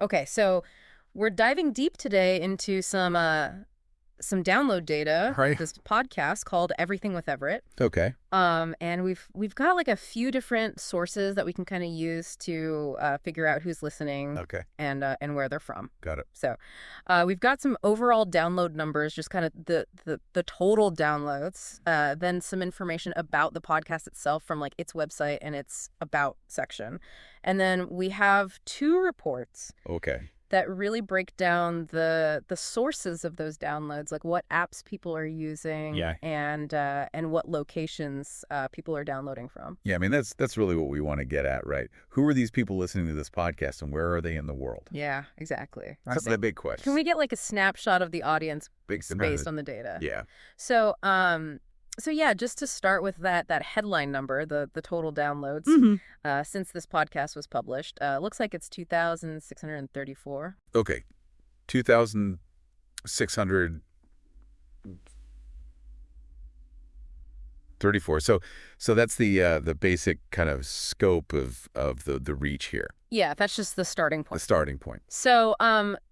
Okay, so we're diving deep today into some download data for Right. this podcast called Everything with Everett. Okay. And we've got like a few different sources that we can kind of use to figure out who's listening Okay. and where they're from. Got it. So, we've got some overall download numbers, just kind of the total downloads. Then some information about the podcast itself from like its website and its about section, and then we have two reports Okay. that really break down the sources of those downloads, like what apps people are using, Yeah. and what locations people are downloading from. Yeah, I mean that's really what we want to get at, right? Who are these people listening to this podcast and where are they in the world? Yeah, exactly. That's the big question. Can we get like a snapshot of the audience Big based on the data? Yeah. So, so yeah, just to start with that headline number, the total downloads since this podcast was published, looks like it's 2,634. Okay. 2,634. So that's the basic kind of scope of the reach here. Yeah, that's just the starting The point. starting point. So,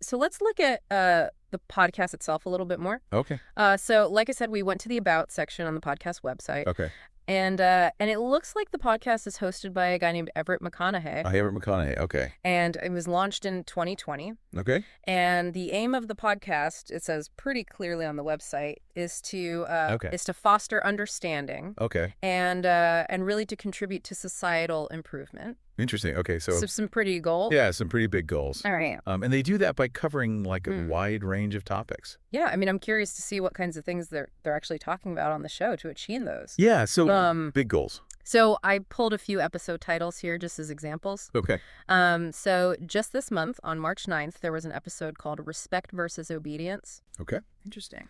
so let's look at the podcast itself a little bit more. Okay. So, like I said, we went to the About section on the podcast website, Okay. and it looks like the podcast is hosted by a guy named Everett McConaughey, Everett McConaughey. Okay. and it was launched in 2020. Okay. And the aim of the podcast, it says pretty clearly on the website, is to foster understanding Okay. and really to contribute to societal improvement. Interesting. Okay. So Some pretty goals. yeah, some pretty big goals. All right. And they do that by covering like a wide range of topics. Yeah, I mean, I'm curious to see what kinds of things they're actually talking about on the show to achieve those. Yeah, so big goals. So I pulled a few episode titles here just as examples. Okay. So just this month, on March 9th, there was an episode called Respect versus Obedience. Okay. Interesting.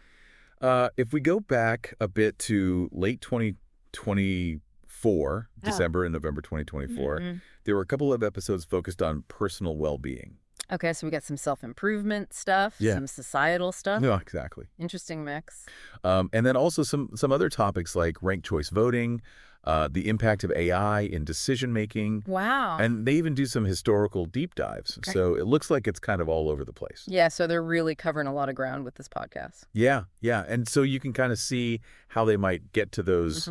If we go back a bit to late 2024, December and November 2024, there were a couple of episodes focused on personal well-being. Okay, so we got some self-improvement stuff, Yeah. some societal stuff. No, exactly. Interesting mix. And then also some other topics like ranked choice voting, the impact of AI in decision-making. Wow. And they even do some historical deep dives. Okay. So it looks like it's kind of all over the place. Yeah, so they're really covering a lot of ground with this podcast. Yeah, yeah. And so you can kind of see how they might get to those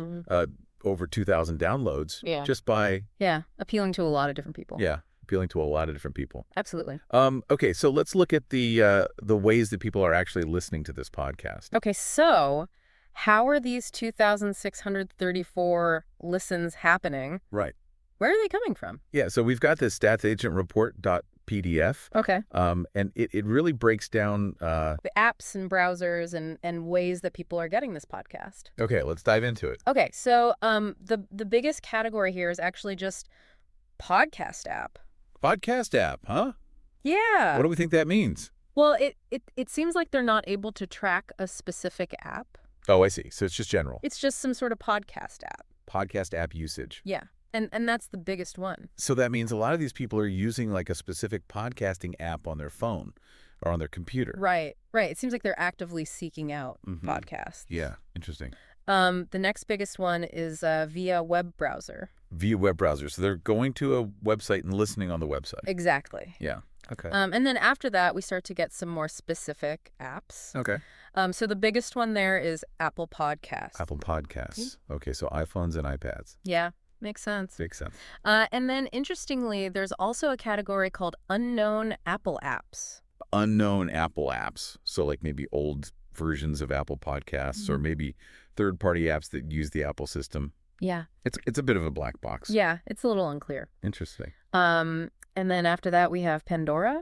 over 2,000 downloads just by... Yeah, appealing to a lot of different people. Yeah, appealing to a lot of different people. Absolutely. Okay, so let's look at the ways that people are actually listening to this podcast. Okay, so how are these 2,634 listens happening? Right. Where are they coming from? Yeah, so we've got this statsagentReport.pdf. Okay. And it really breaks down... The apps and browsers and ways that people are getting this podcast. Okay, let's dive into it. Okay, so the biggest category here is actually just podcast app. Podcast app, huh? Yeah. What do we think that means? Well, it seems like they're not able to track a specific app. Oh, I see. So it's just general. It's just some sort of podcast app. Podcast app usage. Yeah. And that's the biggest one. So that means a lot of these people are using like a specific podcasting app on their phone or on their computer. Right. It seems like they're actively seeking out podcasts. Yeah, interesting. The next biggest one is via web browser. Via web browser. So they're going to a website and listening on the website. Exactly. Yeah. Okay. And then after that, we start to get some more specific apps. Okay. So the biggest one there is Apple Podcasts. Apple Podcasts. Okay, so iPhones and iPads. Yeah, makes sense. Makes sense. And then interestingly, there's also a category called Unknown Apple Apps. Unknown Apple apps. So like maybe old versions of Apple Podcasts or maybe third-party apps that use the Apple system. Yeah. It's a bit of a black box. Yeah, it's a little unclear. Interesting. And then after that, we have Pandora.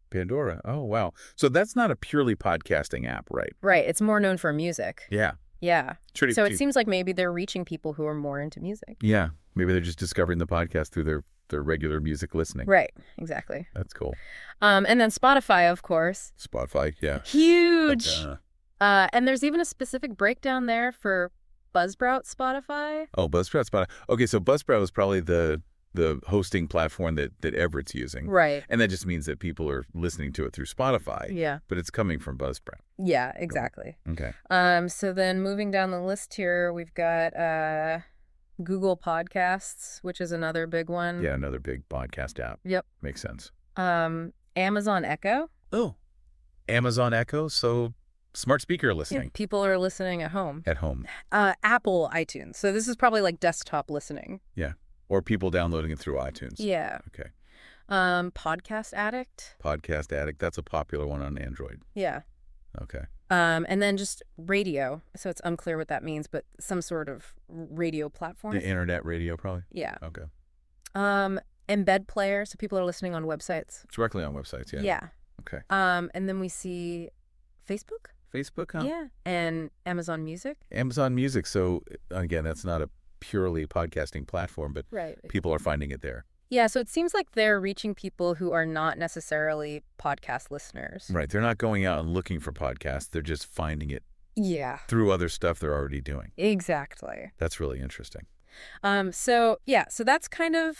Pandora. Oh, wow. So that's not a purely podcasting app, right? Right. It's more known for music. Yeah. Yeah. So it seems like maybe they're reaching people who are more into music. Yeah. Maybe they're just discovering the podcast through their regular music listening. Right. Exactly. That's cool. And then Spotify, of course. Spotify, yeah. Huge. And there's even a specific breakdown there for Buzzsprout Spotify. Oh, Buzzsprout Spotify. Okay, so Buzzsprout is probably the hosting platform that Everett's using. Right. And that just means that people are listening to it through Spotify. Yeah. But it's coming from Buzzsprout. Yeah, exactly. Okay. So then moving down the list here, we've got Google Podcasts, which is another big one. Yeah, another big podcast app. Yep. Makes sense. Amazon Echo. Oh, Amazon Echo. So smart speaker Yeah, listening people are listening at home. at home. Apple iTunes. So this is probably like desktop listening. Yeah. Or people downloading it through iTunes. Yeah. Okay. Podcast Addict. Podcast Addict. That's a popular one on Android. Yeah. Okay. And then just radio. So it's unclear what that means, but some sort of radio platform. The internet radio, probably. Yeah. Okay. Embed player. So people are listening on websites. Directly on websites. Yeah. Yeah. Okay. And then we see Facebook. Facebook, huh? Yeah. And Amazon Music. Amazon Music. So again, that's not a purely podcasting platform, but Right. people are finding it there. Yeah, so it seems like they're reaching people who are not necessarily podcast listeners. Right. They're not going out and looking for podcasts. They're just finding it Yeah, through other stuff they're already doing. exactly. That's really interesting. So that's kind of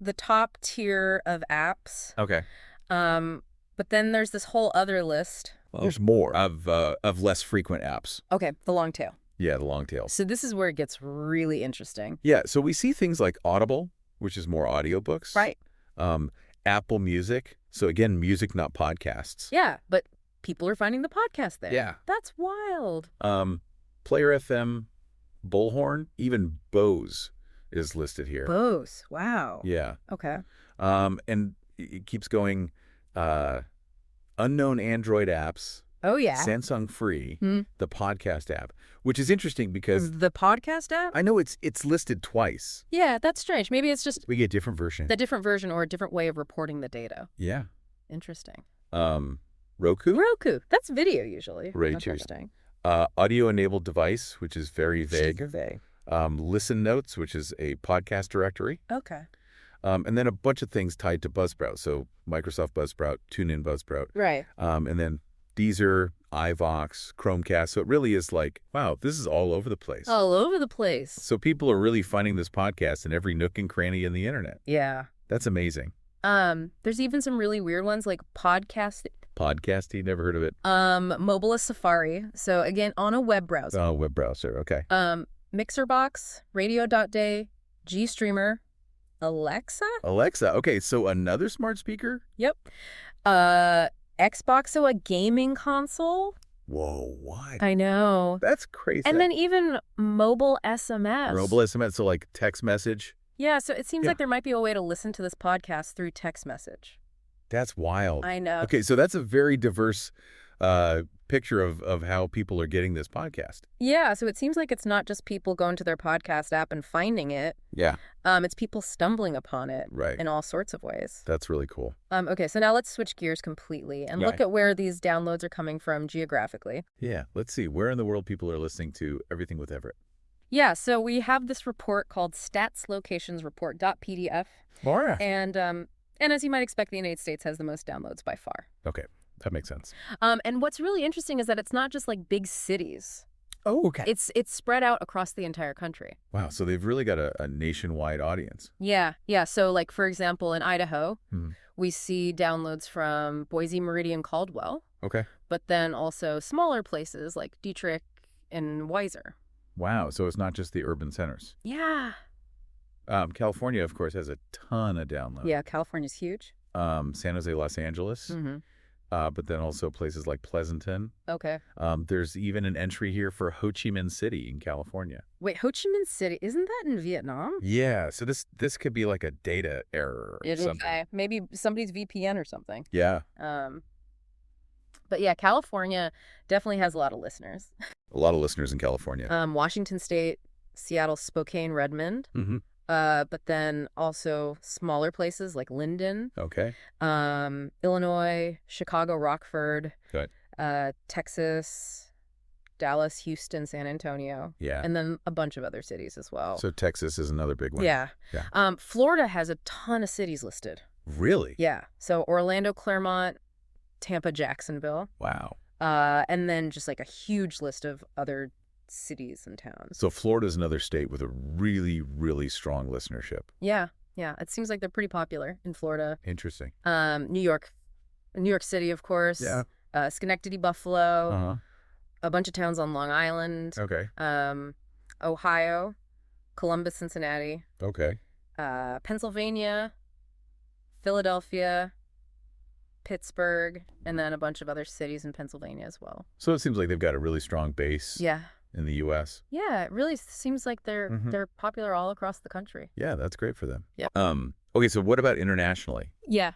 the top tier of apps. Okay. But then there's this whole other list. Well, there's more of less frequent apps. Okay, the long tail. Yeah, the long tail. So this is where it gets really interesting. Yeah, so we see things like Audible, which is more audiobooks. Right. Apple Music. So again, music, not podcasts. Yeah, but people are finding the podcast there. Yeah. That's wild. Player FM, Bullhorn, even Bose is listed here. Bose. Wow. Yeah. Okay. And it keeps going. Unknown Android apps. Oh, yeah. Samsung Free, Hmm. the podcast app, which is interesting because The podcast app? I know it's listed twice. Yeah, that's strange. Maybe it's just We get different version. the different version or a different way of reporting the data. Yeah. Interesting. Roku, Roku. That's video usually. Right, Interesting. audio-enabled device, which is very vague. Vague. Listen Notes, which is a podcast directory. Okay. And then a bunch of things tied to Buzzsprout. So Microsoft Buzzsprout, TuneIn Buzzsprout. Right. And then Deezer, iVox, Chromecast. So it really is like, wow, this is all over the place. All over the place. So people are really finding this podcast in every nook and cranny in the internet. Yeah. That's amazing. There's even some really weird ones like Podcasting, never heard of it. mobile Safari. So again, on a web browser. Oh, web browser. Okay. Mixerbox, Radio.day, GStreamer, Alexa? Alexa. Okay, so another smart speaker? Yep. Xbox, so a gaming console. Whoa, what? I know. That's crazy. And then even mobile SMS. Mobile SMS, so like text message. Yeah, so it seems Yeah. like there might be a way to listen to this podcast through text message. That's wild. I know. Okay, so that's a very diverse picture of how people are getting this podcast. Yeah, so it seems like it's not just people going to their podcast app and finding it. Yeah. It's people stumbling upon it Right. in all sorts of ways. That's really cool. Okay, so now let's switch gears completely and look Right. at where these downloads are coming from geographically. Yeah, let's see. Where in the world people are listening to Everything with Everett? Yeah, so we have this report called statsLocationsReport.pdf. Laura. And as you might expect, the United States has the most downloads by far. Okay, that makes sense. And what's really interesting is that it's not just like big cities. Oh, okay. It's spread out across the entire country. Wow, so they've really got a nationwide audience. Yeah. So like, for example, in Idaho, Hmm. we see downloads from Boise, Meridian, Caldwell, Okay. but then also smaller places like Dietrich and Weiser. Wow, so it's not just the urban centers. Yeah. California, of course, has a ton of downloads. Yeah, California's huge. San Jose, Los Angeles, Mm-hmm. but then also places like Pleasanton. Okay. There's even an entry here for Ho Chi Minh City in California. Wait, Ho Chi Minh City, isn't that in Vietnam? Yeah, so this could be like a data error or something. Okay. Maybe somebody's VPN or something. Yeah, But yeah, California definitely has a lot of listeners. a lot of listeners in California. Washington State, Seattle, Spokane, Redmond. Mm-hmm. But then also smaller places like Linden, Okay. Illinois, Chicago, Rockford, Good. Texas, Dallas, Houston, San Antonio, Yeah. and then a bunch of other cities as well. So Texas is another big one. Yeah. Yeah. Florida has a ton of cities listed. Really? Yeah. So Orlando, Claremont, Tampa, Jacksonville, Wow. and then just like a huge list of other cities and towns. So Florida's another state with a really, really strong listenership. Yeah. It seems like they're pretty popular in Florida. Interesting. New York City, of course. Yeah. Schenectady, Buffalo, Uh-huh. a bunch of towns on Long Island. Okay. Ohio, Columbus, Cincinnati, Okay. Pennsylvania, Philadelphia, Pittsburgh, and then a bunch of other cities in Pennsylvania as well. So it seems like they've got a really strong base Yeah. in the U.S. Yeah, it really seems like they're popular all across the country. Yeah, that's great for them. Yeah. Okay, so what about internationally? Yeah.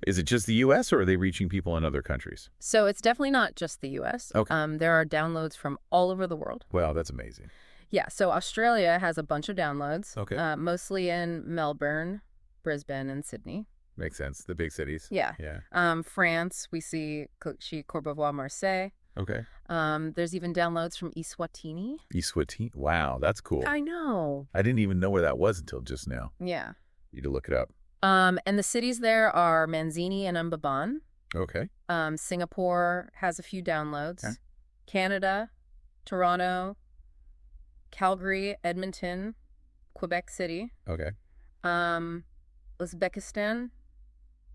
Is it just the U.S. or are they reaching people in other countries? So it's definitely not just the U.S. Okay. There are downloads from all over the world. Wow, that's amazing. Yeah, so Australia has a bunch of downloads. Okay. Mostly in Melbourne, Brisbane, and Sydney. Makes sense. The big cities. Yeah. Yeah. France, we see Clichy, Courbevoie, Marseille. Okay. There's even downloads from Eswatini. Eswatini. Wow, that's cool. I know. I didn't even know where that was until just now. Yeah. You need to look it up. And the cities there are Manzini and Mbaban. Okay. Singapore has a few downloads. Okay. Canada, Toronto, Calgary, Edmonton, Quebec City. Okay. Uzbekistan,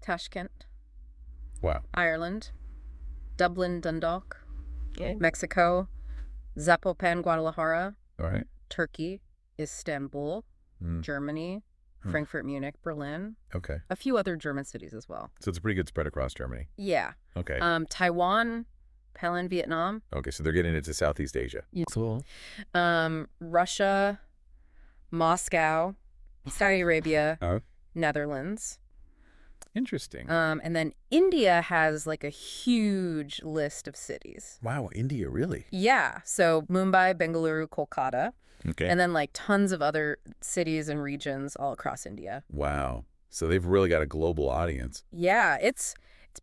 Tashkent. Wow. Ireland, Dublin, Dundalk, Mexico, Zapopan, Guadalajara, All right. Turkey, Istanbul, Germany, Frankfurt, Munich, Berlin. Okay. A few other German cities as well. So it's a pretty good spread across Germany. Yeah. Okay. Taiwan, Penang, Vietnam. Okay, so they're getting into Southeast Asia. Yeah. Cool. Russia, Moscow, Saudi Arabia, Oh. Netherlands. Interesting. And then India has like a huge list of cities. Wow, India, really? Yeah. So Mumbai, Bengaluru, Kolkata. Okay. And then like tons of other cities and regions all across India. Wow. So they've really got a global audience. Yeah, it's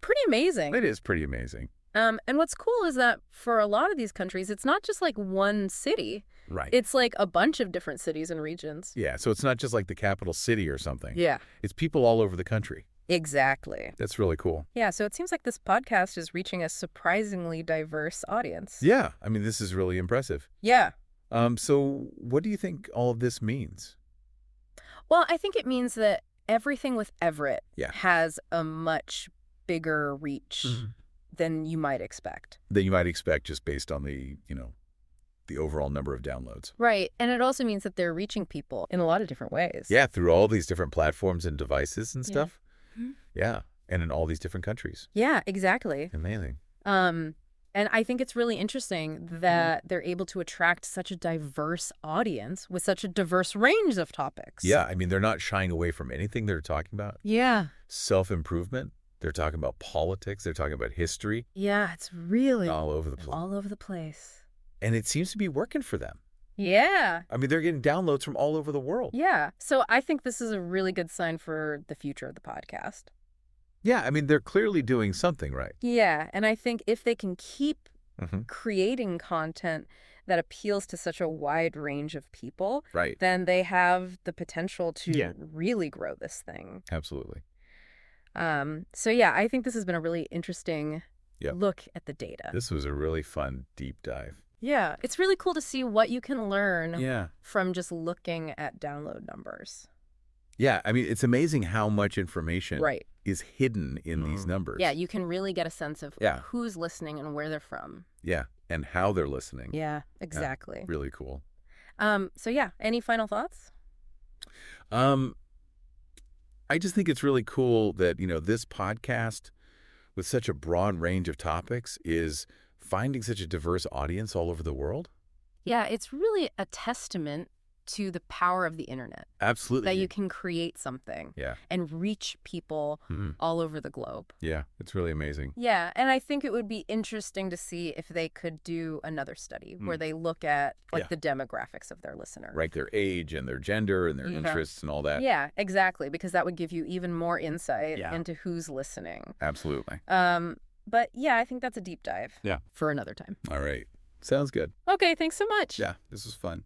pretty amazing. It is pretty amazing. And what's cool is that for a lot of these countries, it's not just like one city. Right. It's like a bunch of different cities and regions. Yeah, so it's not just like the capital city or something. Yeah. It's people all over the country. Exactly. That's really cool. Yeah, so it seems like this podcast is reaching a surprisingly diverse audience. Yeah, I mean, this is really impressive. Yeah. So what do you think all of this means? Well, I think it means that everything with Everett Yeah. has a much bigger reach than you might expect. That you might expect just based on the overall number of downloads. Right. And it also means that they're reaching people in a lot of different ways. Yeah, through all these different platforms and devices and stuff. Mhm. Yeah, and in all these different countries. Yeah, exactly. Amazing. And I think it's really interesting that they're able to attract such a diverse audience with such a diverse range of topics. Yeah, I mean, they're not shying away from anything they're talking about. Yeah. Self-improvement. They're talking about politics. They're talking about history. Yeah, it's really All over the place. all over the place. And it seems to be working for them. Yeah. I mean, they're getting downloads from all over the world. Yeah. So I think this is a really good sign for the future of the podcast. Yeah, I mean, they're clearly doing something right. Yeah. And I think if they can keep Mhm. creating content that appeals to such a wide range of people, Right. then they have the potential to Yeah. really grow this thing. Absolutely. So yeah, I think this has been a really interesting Yep. look at the data. This was a really fun deep dive. Yeah, it's really cool to see what you can learn Yeah. from just looking at download numbers. Yeah, I mean, it's amazing how much information Right. is hidden in these numbers. Yeah, you can really get a sense of Yeah. who's listening and where they're from. Yeah, and how they're listening. Yeah, exactly. Really cool. So yeah, any final thoughts? I just think it's really cool that, this podcast with such a broad range of topics is finding such a diverse audience all over the world. Yeah, it's really a testament to the power of the internet. Absolutely. That you can create something Yeah. and reach people all over the globe. Yeah, it's really amazing. Yeah, and I think it would be interesting to see if they could do another study where they look at like Yeah. the demographics of their listener. Right, their age and their gender and their interests and all that. Yeah, exactly, because that would give you even more insight Yeah. into who's listening. Absolutely. But yeah, I think that's a deep dive. Yeah. For another time. All right. Sounds good. Okay, thanks so much. Yeah, this was fun.